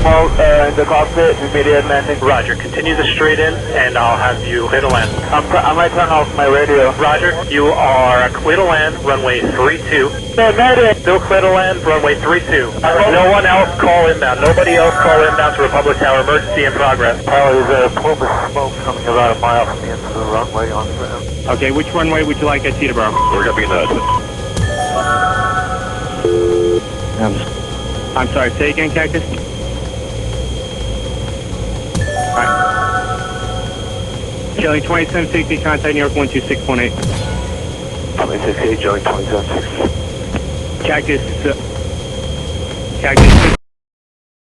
Small in the cockpit, immediate landing. Roger, continue the straight in, and I'll have you clear to land. I might turn off my radio. Roger, you are clear to land, runway 32. Still clear to land, runway 32. No one else call inbound. Nobody else call inbound to Republic Tower. Emergency in progress. There's a plume of smoke coming about a mile from the end of the runway on ground. Okay, which runway would you like at Teterboro? We're going to be in the... I'm sorry, say again, Cactus? Alright. Charlie 2760, contact New York 126.8. 2680, Joey 276. Cactus 15